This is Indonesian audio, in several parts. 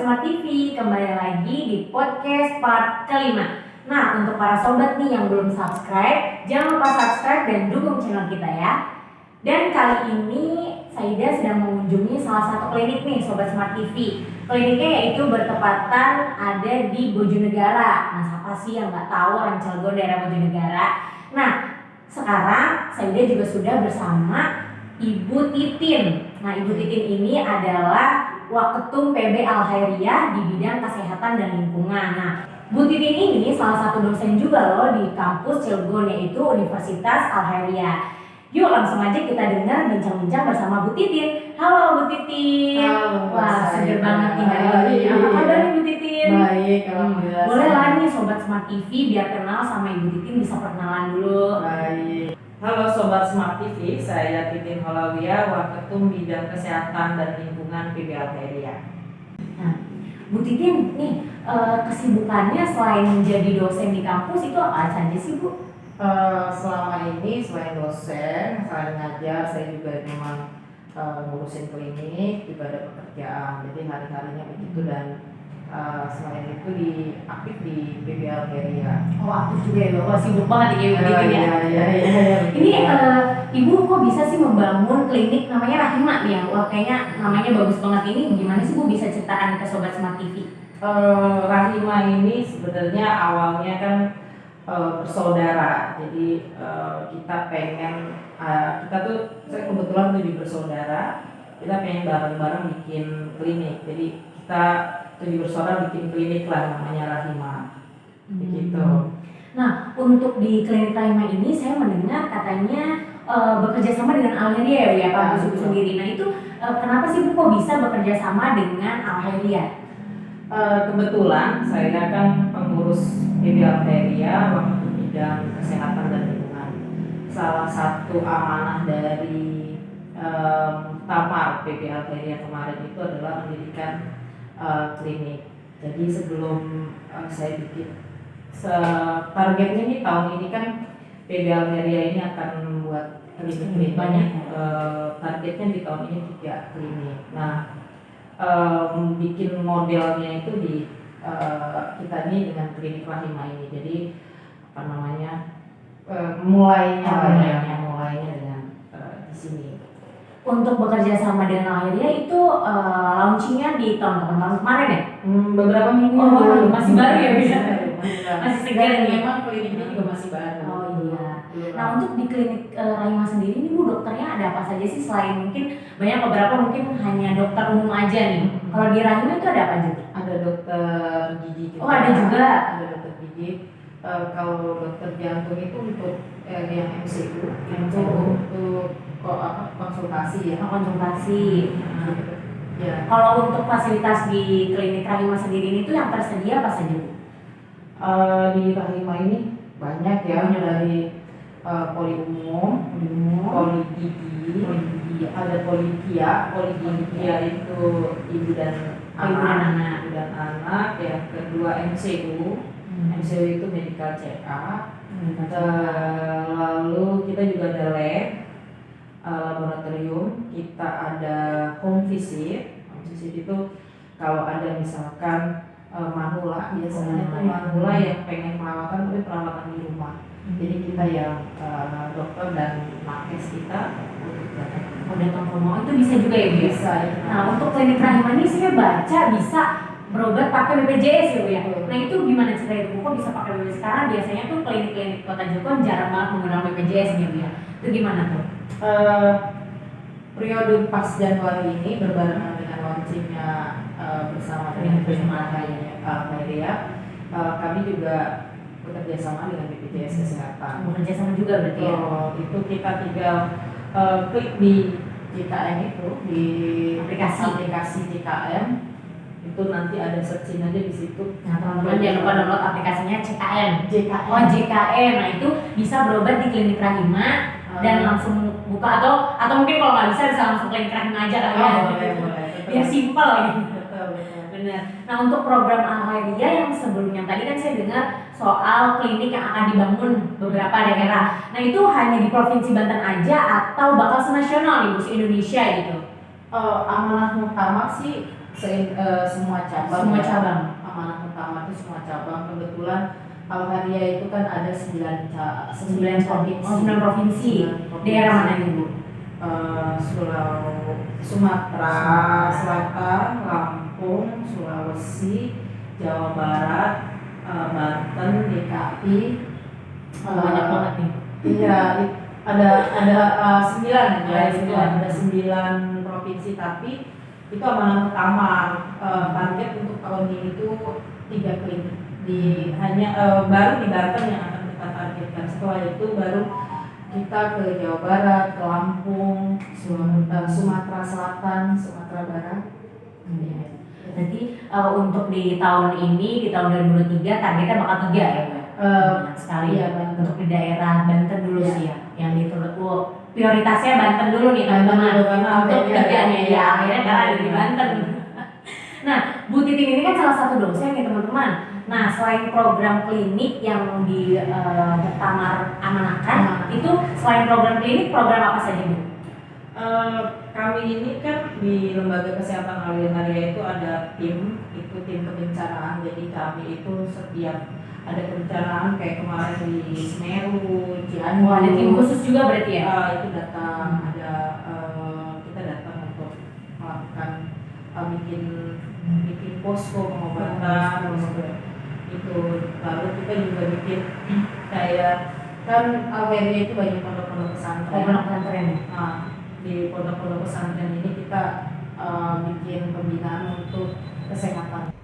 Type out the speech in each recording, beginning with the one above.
Smart TV, kembali lagi di podcast part kelima. Nah, untuk para sobat nih yang belum subscribe, jangan lupa subscribe dan dukung channel kita ya. Dan kali ini Saida sedang mengunjungi salah satu klinik nih Sobat Smart TV. Kliniknya yaitu bertepatan ada di Bojonegara. Nah, siapa sih yang nggak tahu orang Cilegon daerah Bojonegara? Nah, sekarang Saida juga sudah bersama Ibu Titin. Nah, Ibu Titin ini adalah Waketum PB Al Khairiyah di bidang kesehatan dan lingkungan. Nah, Bu Titin ini salah satu dosen juga loh di kampus Cilegon yaitu Universitas Al Khairiyah. Yuk langsung aja kita dengar bincang-bincang bersama Bu Titin. Halo Bu Titin. Halo, wah seger banget nih hari ini. Apa kabar nih Bu Titin? Baik, alhamdulillah. Boleh lah nih Sobat Smart TV biar kenal sama Ibu Titin, bisa perkenalan dulu. Baik. Halo Sobat Smart TV, saya Titin Holawiyah, Waketum Bidang Kesehatan dan Lingkungan PB Al Khairiyah. Nah, Bu Titin nih kesibukannya selain menjadi dosen di kampus itu apa saja sih Bu? Selama ini selain dosen, selain ngajar, saya juga memang ngurusin klinik, juga ada pekerjaan. Jadi hari-harinya begitu dan selain itu aktif di PB Al Khairiyah. Oh, aktif juga ya, wah sibuk banget ya Bu Titin ya. Iya. Ini Ibu kok bisa sih membangun klinik namanya Rahima nih ya? Wah kayaknya namanya bagus banget ini. Gimana sih Bu bisa ceritakan ke Sobat Smart TV? Rahima ini sebenarnya awalnya kan bersaudara. Jadi kita pengen saya kebetulan 7 bersaudara. Kita pengen bareng-bareng bikin klinik. Jadi kita 7 bersaudara bikin klinik lah namanya Rahima. Begitu. Nah, untuk di klinik Rahima ini saya mendengar katanya bekerja sama dengan Al Khairiyah ya Pak Bu sendiri. Nah itu kenapa sih Bu kok bisa bekerja sama dengan Al Khairiyah? Kebetulan saya kan pengurus PB Al Khairiyah waktu bidang kesehatan dan lingkungan. Salah satu amanah dari Tamar PB Al Khairiyah kemarin itu adalah mendirikan klinik. Jadi sebelum saya bikin targetnya nih tahun ini kan PB Al Khairiyah ini akan membuat klinik banyak. Targetnya di tahun ini 3 klinik. Nah, bikin modelnya itu di kita ini dengan klinik Rahima ini. Jadi apa namanya mulainya dengan di sini. Untuk bekerja sama dengan Al Khairiyah itu launchingnya di tahun kemarin ya? Beberapa minggu masih baru ya bisa? Masih segar dan nih. memang kliniknya juga masih baru. Oh iya. Nah untuk di klinik Rahima sendiri nih Bu, dokternya ada apa saja sih selain mungkin banyak beberapa mungkin hanya dokter umum aja nih. Kalau di Rahima itu ada apa aja? Ada dokter gigi juga. Oh ada juga. Ada dokter gigi. Kalau dokter jantung itu untuk yang MCU untuk konsultasi ya. Konsultasi. Ya. Kalau untuk fasilitas di klinik Rahima sendiri ini tuh yang tersedia apa saja Bu? Di Rahima ini banyak ya, dari poli umum, poli gigi, ada poligia itu ibu dan anak, yang kedua MCU itu medical check up, lalu kita juga ada lab, laboratorium, kita ada home visit itu kalau ada misalkan manula biasanya itu manula yang pengen perawatan tapi perawatan di rumah. Jadi kita yang dokter dan nakes kita datang ke rumah itu bisa juga ya Bu? Bisa ya. Nah untuk klinik Rahima ini saya baca bisa berobat pakai BPJS ya Bu ya? Nah itu gimana ceritanya Bu? Kok bisa pakai BPJS? Karena biasanya tuh klinik-klinik Kota Cilegon jarang banget menggunakan BPJS nya Bu ya? Itu gimana tuh? Periode pas Januari ini berbarengan dengan launchingnya bersama dengan Al Khairiyah, kami juga bekerja sama dengan BPJS Kesehatan. Bekerja sama juga berarti ya? Itu kita tinggal klik di JKM itu, di aplikasi JKM itu nanti ada searching aja di situ. Nah teman-teman jangan lupa download aplikasinya JKM. Oh JKM, nah itu bisa berobat di klinik Rahima dan langsung buka atau mungkin kalau nggak bisa langsung klinik Rahima aja kali ya. Boleh. Biar simpel gitu. Betul. Benar. Nah untuk program Al Khairiyah yang sebelumnya tadi kan saya dengar soal klinik yang akan dibangun beberapa daerah. Nah itu hanya di Provinsi Banten aja atau bakal senasional nih Bu, se-Indonesia gitu? Amanah utama sih semua cabang. Semua ya. cabang. Amanah pertama itu semua cabang. Kebetulan Alharia itu kan ada 9 provinsi. 9 provinsi. Daerah mana nih Bu? Sumatera Selatan, Lampung, Sulawesi, Jawa Barat, Banten, DKI. Banyak banget nih. Iya, ada 9 ya, Ada itu 9. ada 9 provinsi, tapi itu amanah pertama. Target untuk tahun ini itu 3 klinik baru di Banten yang akan kita targetkan. Setelah itu baru kita ke Jawa Barat, ke Lampung, Sumatera Selatan, Sumatera Barat. Berarti untuk di tahun ini, di tahun 2023 targetnya bakal 3 ya Bu? Banyak sekali. Iya, Banten. Untuk di daerah Banten dulu Iya. sih ya, yang diturut prioritasnya Banten dulu nih teman-teman. Untuk tiganya ya, akhirnya karena ada di Banten. Nah, Bu Titin ini kan salah satu dosen nih teman-teman. Nah, selain program klinik yang di Muktamar amanahkan, itu selain program klinik, program apa saja Bu? Kami ini kan di Lembaga Kesehatan Alharia itu ada tim kebencanaan. Jadi kami itu setiap ada kebencanaan kayak kemarin di Semeru, Cianjur. Ada tim khusus juga berarti ya? Itu datang, kita datang untuk melakukan bikin posko pengobatan, itu. Lalu kita juga bikin kayak kan Alharia itu banyak pondok-pondok pesantren. Pondok pesantren. Nah, di pondok-pondok pesantren ini kita bikin pembinaan untuk kesehatan.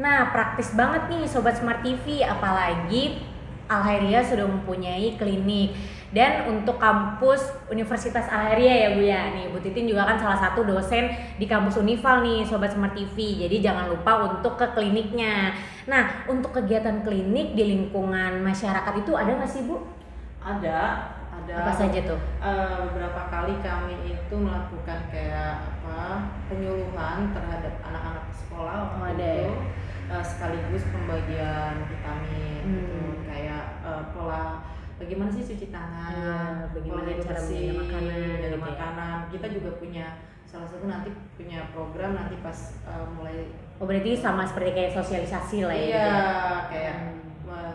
Nah, praktis banget nih Sobat Smart TV, apalagi Alharia sudah mempunyai klinik. Dan untuk kampus Universitas Alharia ya Bu ya. Nih Bu Titin juga kan salah satu dosen di kampus Unival nih Sobat Smart TV. Jadi jangan lupa untuk ke kliniknya. Nah, untuk kegiatan klinik di lingkungan masyarakat itu ada nggak sih Bu? Ada. Apa saja tuh? Beberapa kali kami itu melakukan kayak penyuluhan terhadap anak-anak sekolah ada ya? Sekaligus pembagian vitamin gitu, kayak pola bagaimana sih cuci tangan, bagaimana pola cara bersih, menjaga makanan. Kita juga punya salah satu nanti punya program nanti pas mulai. Oh berarti sama seperti kayak sosialisasi lah ya? Iya, gitu ya? kayak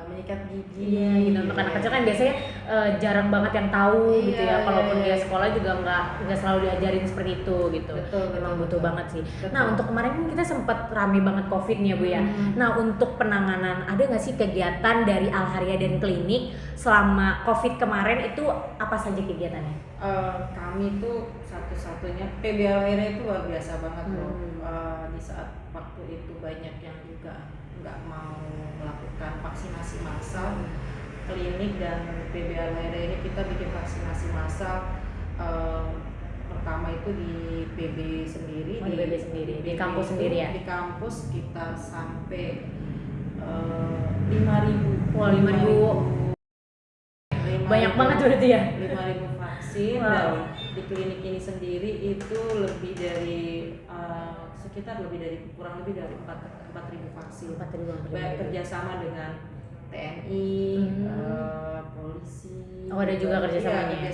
menyikat gigi. Iya, gitu. Untuk anak kecil kan biasanya jarang banget yang tahu gitu ya. Kalaupun dia sekolah juga nggak selalu diajarin seperti itu gitu. Memang butuh banget sih. Betul. Nah untuk kemarin kan kita sempat rame banget COVID nih ya Bu ya. Nah untuk penanganan ada nggak sih kegiatan dari Alharia dan klinik selama COVID kemarin itu apa saja kegiatannya? Kami tuh satu-satunya PB Alharia itu luar biasa banget loh. Di saat waktu itu banyak yang juga nggak mau melakukan vaksinasi massal. Klinik dan PB Alharia ini kita bikin vaksinasi massal. Pertama itu di PB sendiri, di PB sendiri, di kampus sendiri ya? Di kampus kita sampai 5.000. Wah 5.000 banyak banget berarti ya? 5.000 vaksin. Wow. Dan di klinik ini sendiri itu lebih dari kurang lebih dari 4.000 vaksin. 4.000. Banyak kerjasama dengan TNI, polisi. Oh ada juga kerjasamanya? Iya,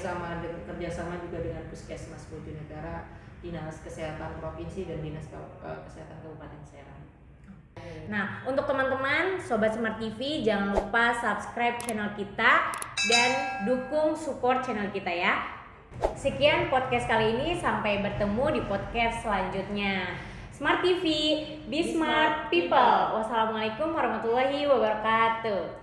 kerjasama juga dengan Puskesmas Bojonegara, Dinas Kesehatan Provinsi dan Dinas Kesehatan Kabupaten Serang. Nah, untuk teman-teman Sobat Smart TV jangan lupa subscribe channel kita dan dukung support channel kita ya. Sekian podcast kali ini, sampai bertemu di podcast selanjutnya. Smart TV, be smart people. Wassalamualaikum warahmatullahi wabarakatuh.